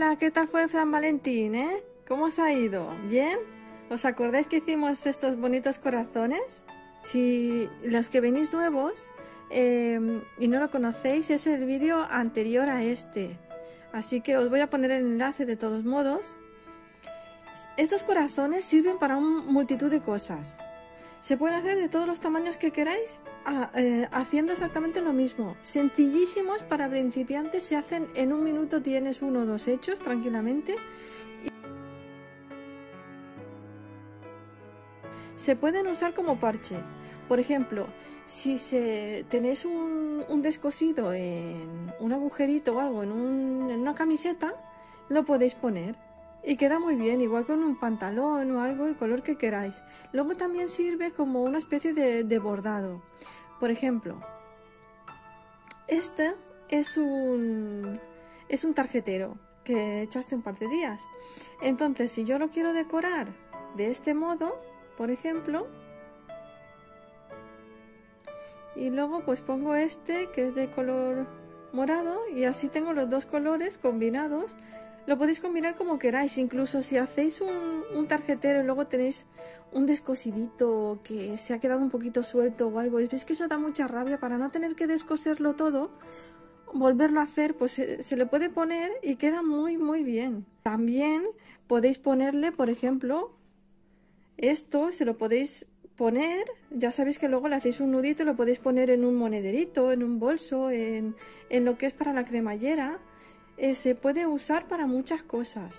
Hola, ¿qué tal fue San Valentín, ¿Cómo os ha ido? ¿Bien? ¿Os acordáis que hicimos estos bonitos corazones? Si los que venís nuevos y no lo conocéis, es el vídeo anterior a este. Así que os voy a poner el enlace de todos modos. Estos corazones sirven para una multitud de cosas. Se pueden hacer de todos los tamaños que queráis, haciendo exactamente lo mismo. Sencillísimos para principiantes, se hacen en un minuto, tienes 1 o 2 hechos tranquilamente. Se pueden usar como parches. Por ejemplo, si tenéis un descosido en un agujerito o algo en una camiseta, lo podéis poner. Y queda muy bien, igual con un pantalón o algo, el color que queráis. Luego también sirve como una especie de bordado. Por ejemplo, este es un tarjetero que he hecho hace un par de días. Entonces, si yo lo quiero decorar de este modo, por ejemplo, y luego pues pongo este que es de color morado y así tengo los dos colores combinados. Lo podéis combinar como queráis, incluso si hacéis un tarjetero y luego tenéis un descosidito que se ha quedado un poquito suelto o algo, y veis que eso da mucha rabia, para no tener que descoserlo todo, volverlo a hacer, pues se le puede poner y queda muy bien. También podéis ponerle, por ejemplo, esto se lo podéis poner, ya sabéis que luego le hacéis un nudito y lo podéis poner en un monederito, en un bolso, en lo que es para la cremallera. Se puede usar para muchas cosas.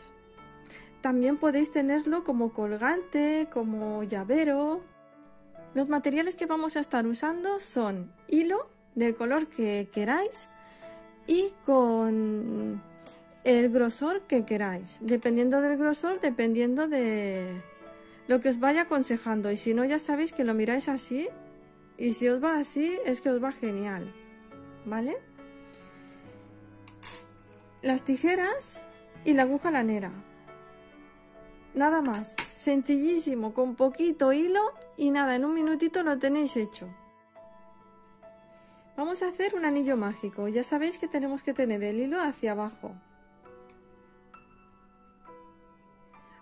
También podéis tenerlo como colgante, como llavero. Los materiales que vamos a estar usando son hilo del color que queráis y con el grosor que queráis. Dependiendo del grosor, dependiendo de lo que os vaya aconsejando. Y si no, ya sabéis que lo miráis así. Y si os va así, es que os va genial. ¿Vale? Las tijeras y la aguja lanera. Nada más. Sencillísimo, con poquito hilo y nada, en un minutito lo tenéis hecho. Vamos a hacer un anillo mágico. Ya sabéis que tenemos que tener el hilo hacia abajo.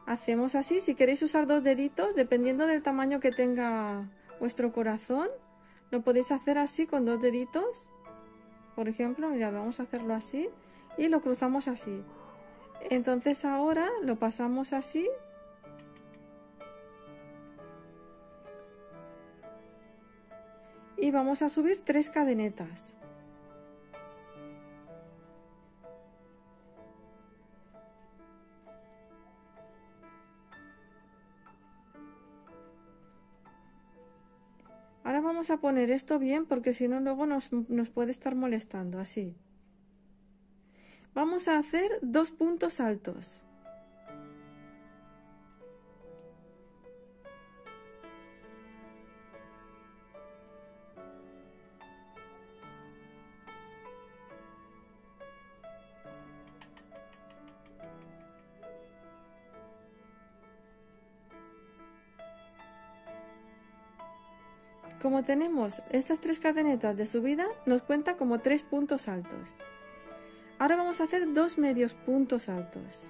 Hacemos así. Si queréis usar 2 deditos, dependiendo del tamaño que tenga vuestro corazón, lo podéis hacer así con 2 deditos. Por ejemplo, mirad, vamos a hacerlo así y lo cruzamos así. Entonces ahora lo pasamos así y vamos a subir 3 cadenetas. Ahora vamos a poner esto bien, porque si no luego nos puede estar molestando. Así. Vamos a hacer 2 puntos altos. Como tenemos estas 3 cadenetas de subida, nos cuenta como 3 puntos altos. Ahora vamos a hacer 2 medios puntos altos.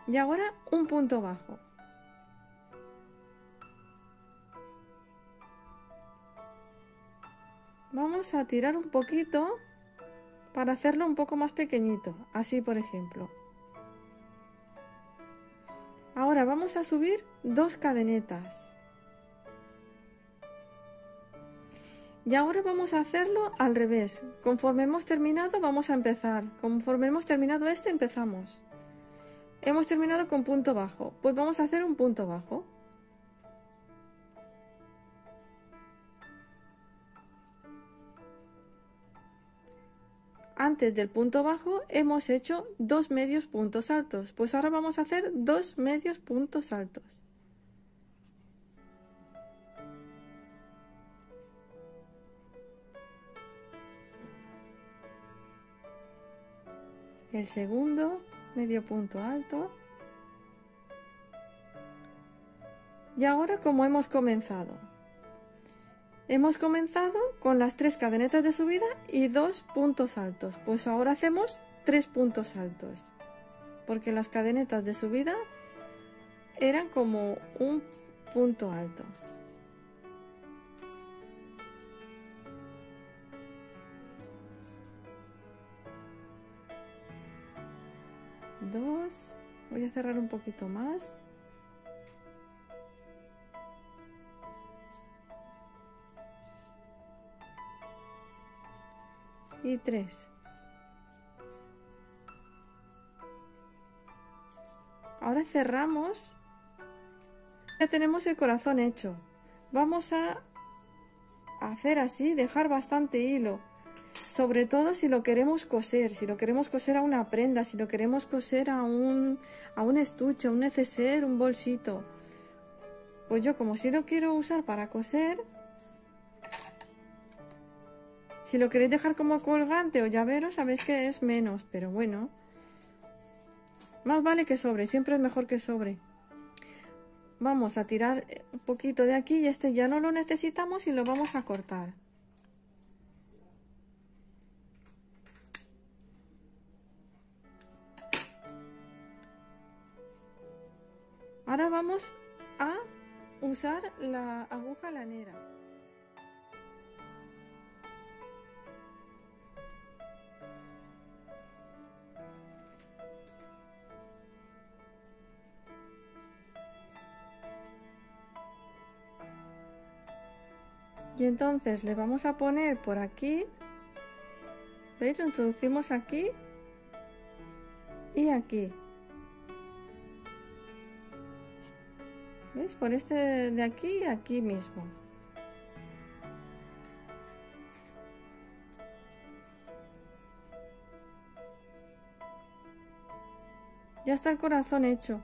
Y ahora un punto bajo. Vamos a tirar un poquito para hacerlo un poco más pequeñito, así por ejemplo. Ahora vamos a subir 2 cadenetas. Y ahora vamos a hacerlo al revés. Conforme hemos terminado, vamos a empezar. Conforme hemos terminado este, empezamos. Hemos terminado con punto bajo. Pues vamos a hacer un punto bajo. Antes del punto bajo hemos hecho 2 medios puntos altos. Pues ahora vamos a hacer 2 medios puntos altos. el segundo, medio punto alto. Y ahora, como hemos comenzado con las 3 cadenetas de subida y 2 puntos altos, pues ahora hacemos 3 puntos altos, porque las cadenetas de subida eran como un punto alto. Dos, voy a cerrar un poquito más. Y 3. Ahora cerramos. Ya tenemos el corazón hecho. Vamos a hacer así, dejar bastante hilo. Sobre todo si lo queremos coser, a una prenda, si lo queremos coser a un estuche, a un neceser, un bolsito. Pues yo, como si lo quiero usar para coser, si lo queréis dejar como colgante o llavero, sabéis que es menos, pero bueno. Más vale que sobre, siempre es mejor que sobre. Vamos a tirar un poquito de aquí y este ya no lo necesitamos y lo vamos a cortar. Ahora vamos a usar la aguja lanera. Y entonces le vamos a poner por aquí, ¿veis? Lo introducimos aquí y aquí. ¿Veis? Por este de aquí y aquí mismo. Ya está el corazón hecho.